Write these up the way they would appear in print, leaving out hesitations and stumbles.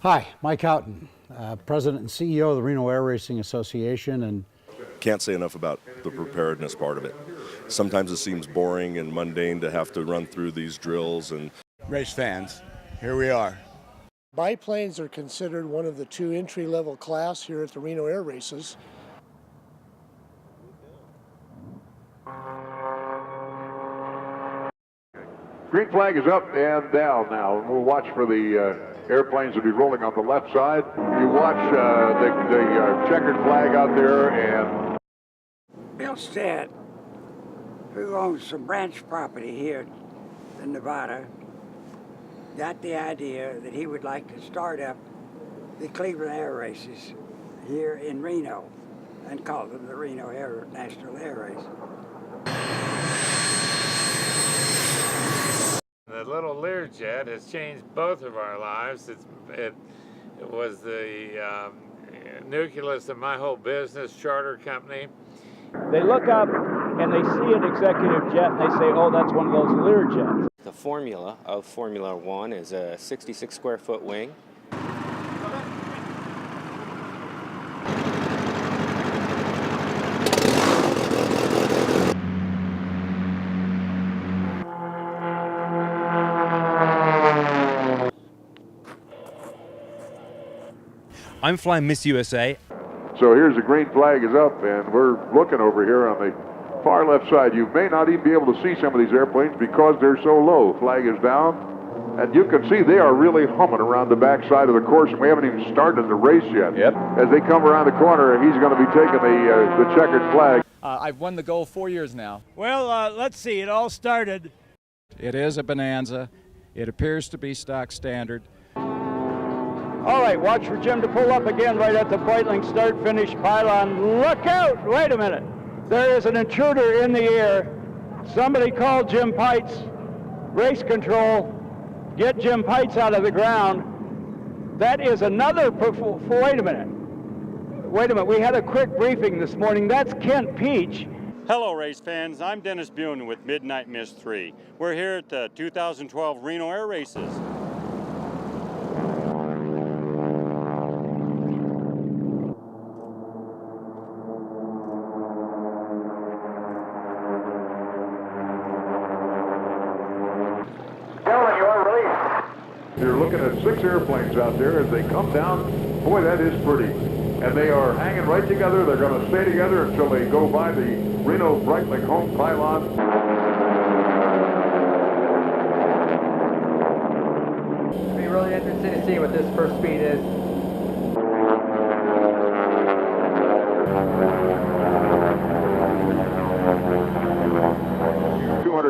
Hi, Mike Houghton, President and CEO of the Reno Air Racing Association. And can't say enough about the preparedness part of it. Sometimes it seems boring and mundane to have to run through these drills. And race fans, here we are. Biplanes are considered one of the two entry-level class here at the Reno Air Races. Green flag is up and down now. We'll watch for the airplanes to be rolling on the left side. You watch the checkered flag out there, and Bill Stead, who owns some ranch property here in Nevada, got the idea that he would like to start up the Cleveland Air Races here in Reno and call them the Reno National Air Race. The little Learjet has changed both of our lives. It was the nucleus of my whole business, charter company. They look up and they see an executive jet and they say, oh, that's one of those Learjets. The formula of Formula One is a 66 square foot wing. I'm flying Miss USA. so here's the green flag is up, and we're looking over here on the far left side. You may not even be able to see some of these airplanes because they're so low. Flag is down, and you can see they are really humming around the back side of the course, and we haven't even started the race yet. Yep. As they come around the corner, he's going to be taking the checkered flag. I've won the goal 4 years now. Well, let's see. It all started. It is a Bonanza. It appears to be stock standard. All right, watch for Jim to pull up again right at the Breitling start-finish pylon. Look out! Wait a minute. There is an intruder in the air. Somebody call Jim Pites. Race control. Get Jim Pites out of the ground. That is another... Wait a minute. Wait a minute. We had a quick briefing this morning. That's Kent Peach. Hello, race fans. I'm Dennis Bune with Midnight Mist 3. We're here at the 2012 Reno Air Races. You're looking at 6 airplanes out there as they come down. Boy, that is pretty. And they are hanging right together. They're going to stay together until they go by the Reno Breitling home pylon. It'll be really interesting to see what this first speed is.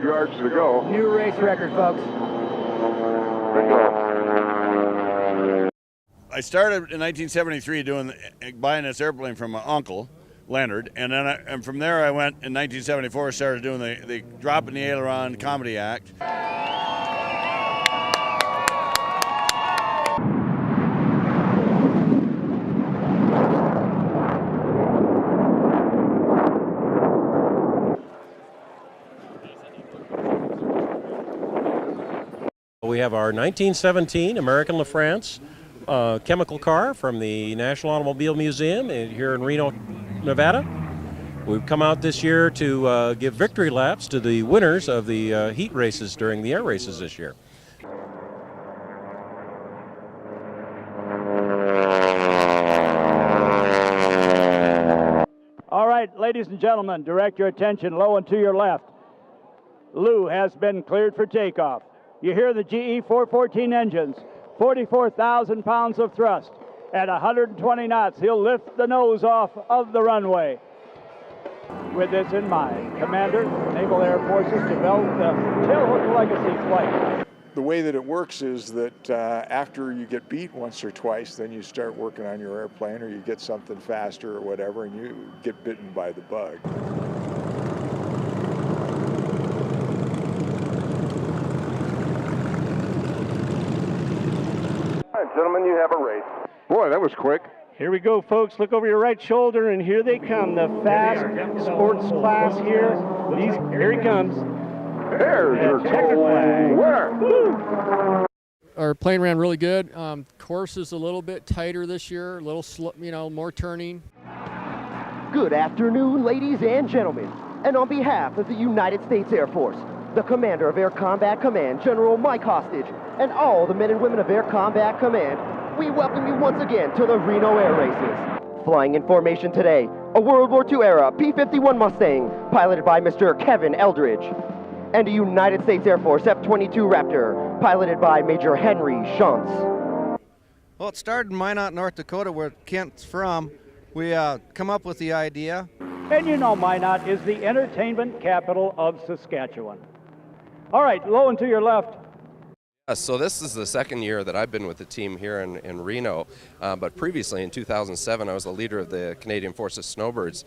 Yards to go. New race record, folks. I started in 1973 buying this airplane from my uncle, Leonard, and then and from there I went in 1974, started doing the Drop in the Aileron comedy act. We have our 1917 American LaFrance chemical car from the National Automobile Museum here in Reno, Nevada. We've come out this year to give victory laps to the winners of the heat races during the air races this year. All right, ladies and gentlemen, direct your attention low and to your left. Lou has been cleared for takeoff. You hear the GE 414 engines, 44,000 pounds of thrust. At 120 knots, he'll lift the nose off of the runway. With this in mind, Commander, Naval Air Forces developed the tailhook legacy flight. The way that it works is that after you get beat once or twice, then you start working on your airplane, or you get something faster or whatever, and you get bitten by the bug. All right, gentlemen, you have a race. Boy, that was quick. Here we go, folks. Look over your right shoulder, and here they come. The fast sports class here. Here he comes. There's your toll. Where? our plane ran really good. Course is a little bit tighter this year, a little more turning. Good afternoon, ladies and gentlemen. And on behalf of the United States Air Force, the Commander of Air Combat Command, General Mike Hostage, and all the men and women of Air Combat Command, we welcome you once again to the Reno Air Races. Flying in formation today, a World War II era P-51 Mustang, piloted by Mr. Kevin Eldridge, and a United States Air Force F-22 Raptor, piloted by Major Henry Shuntz. Well, it started in Minot, North Dakota, where Kent's from. We come up with the idea. And you know Minot is the entertainment capital of Saskatchewan. All right, low and to your left. So this is the second year that I've been with the team here in Reno, but previously in 2007 I was the leader of the Canadian Forces Snowbirds.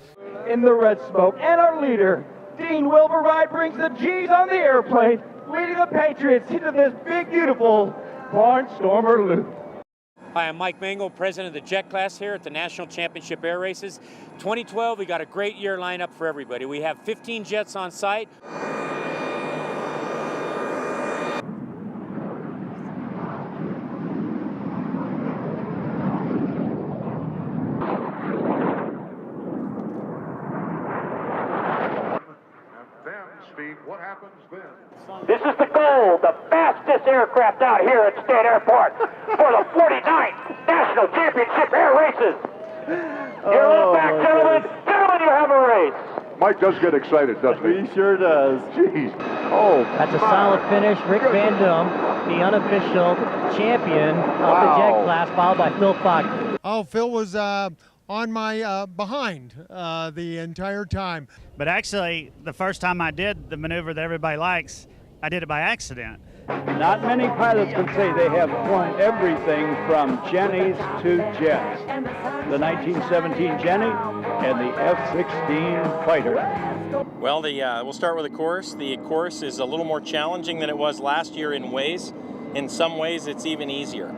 In the red smoke, and our leader, Dean Wilburide, brings the G's on the airplane, leading the Patriots into this big, beautiful Barnstormer loop. Hi, I'm Mike Mango, president of the Jet Class here at the National Championship Air Races. 2012, we got a great year lined up for everybody. We have 15 jets on site. What happens then? This is the goal, the fastest aircraft out here at State Airport for the 49th National Championship Air Races. Here, look back, gentlemen. Gentlemen, you have a race. Mike does get excited, doesn't he? He sure does. Jeez. Oh, that's a solid finish. Rick Van Dum, the unofficial champion of the jet class, followed by Phil Fox. Oh, Phil was on my behind the entire time. But actually, the first time I did the maneuver that everybody likes, I did it by accident. Not many pilots can say they have flown everything from Jennies to jets. The 1917 Jenny and the F-16 fighter. Well, we'll start with the course. The course is a little more challenging than it was last year in ways. In some ways, it's even easier.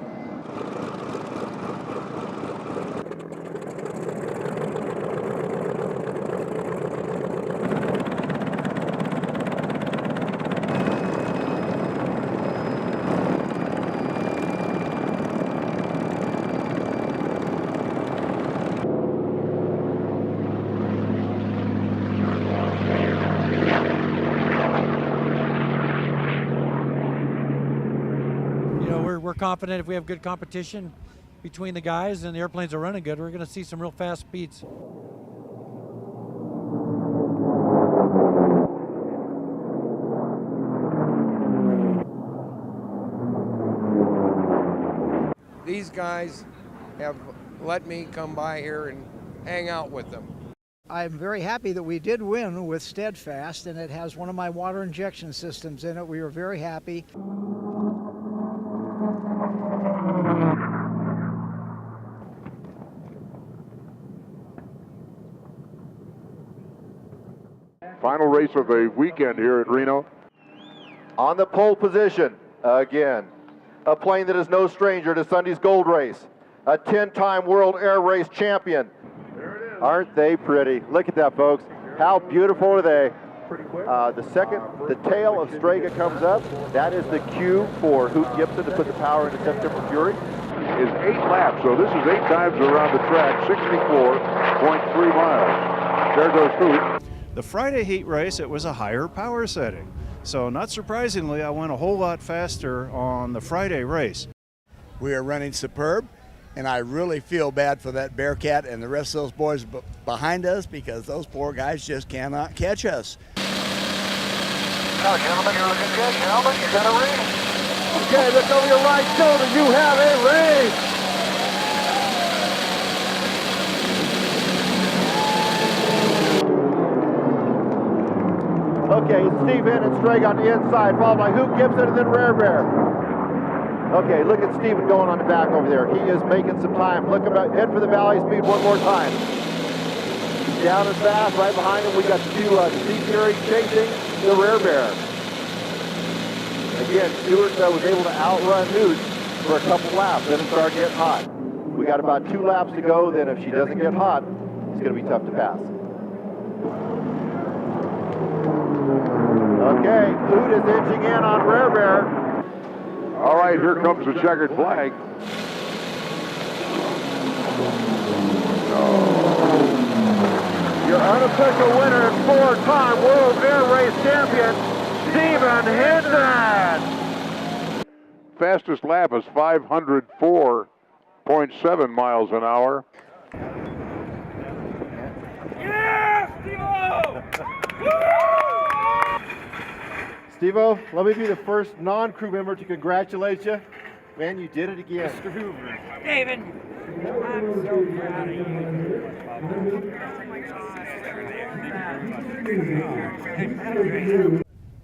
We're confident if we have good competition between the guys and the airplanes are running good, we're going to see some real fast speeds. These guys have let me come by here and hang out with them. I'm very happy that we did win with Steadfast, and it has one of my water injection systems in it. We were very happy. Final race of the weekend here at Reno. On the pole position, again, a plane that is no stranger to Sunday's Gold Race, a 10-time World Air Race champion. Aren't they pretty? Look at that, folks. How beautiful are they? The tail of Strega comes up. That is the cue for Hoot Gibson to put the power into September Fury. Is 8 laps, so this is 8 times around the track, 64.3 miles. There goes Hoot. The Friday heat race, it was a higher power setting. So not surprisingly, I went a whole lot faster on the Friday race. We are running superb, and I really feel bad for that Bearcat and the rest of those boys behind us because those poor guys just cannot catch us. Now, gentlemen, you're looking good. Gentlemen, you got a race. Okay, look over your right shoulder. You have a race. Okay, Steve Henn and Strega on the inside, followed by Hoot Gibson and then Rare Bear. Okay, look at Steven going on the back over there. He is making some time. Look about, head for the valley speed one more time. Down and fast, right behind him, we got Steve Fury chasing the Rare Bear. Again, Stewart was able to outrun Hoot for a couple laps, then it started getting hot. We got about 2 laps to go, then if she doesn't get hot, it's going to be tough to pass. Okay, Hoot is inching in on Rare Bear. All right, here comes the checkered flag. Your unofficial winner and four-time World Air Race champion, Stephen Hinton. Fastest lap is 504.7 miles an hour. Steve-O, let me be the first non-crew member to congratulate you. Man, you did it again. Mr. Hoover. David, I'm so proud of you.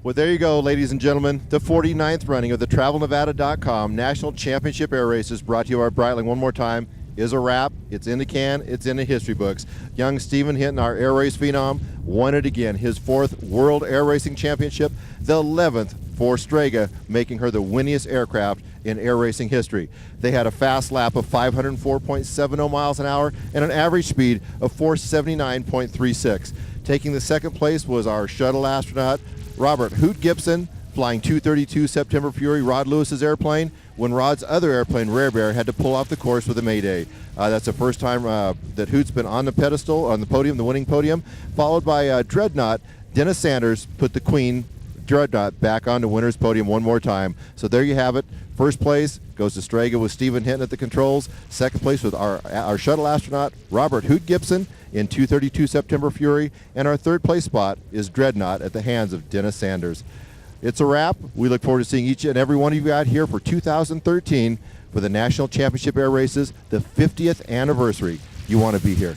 Well, there you go, ladies and gentlemen. The 49th running of the TravelNevada.com National Championship Air Races, brought to you by Breitling one more time, is a wrap. It's in the can. It's in the history books. Young Stephen Hinton, our air race phenom, won it again. His 4th World Air Racing Championship, the 11th for Strega, making her the winningest aircraft in air racing history. They had a fast lap of 504.70 miles an hour and an average speed of 479.36. Taking the second place was our shuttle astronaut, Robert Hoot Gibson, flying 232 September Fury, Rod Lewis's airplane, when Rod's other airplane, Rare Bear, had to pull off the course with a mayday. That's the first time that Hoot's been on the pedestal, on the podium, the winning podium, followed by Dreadnought. Dennis Sanders put the Queen Dreadnought back on the winner's podium one more time. So there you have it. First place goes to Strega with Stephen Hinton at the controls. Second place with our shuttle astronaut, Robert Hoot Gibson, in 232 September Fury. And our third place spot is Dreadnought at the hands of Dennis Sanders. It's a wrap. We look forward to seeing each and every one of you out here for 2013 for the National Championship Air Races, the 50th anniversary. You want to be here.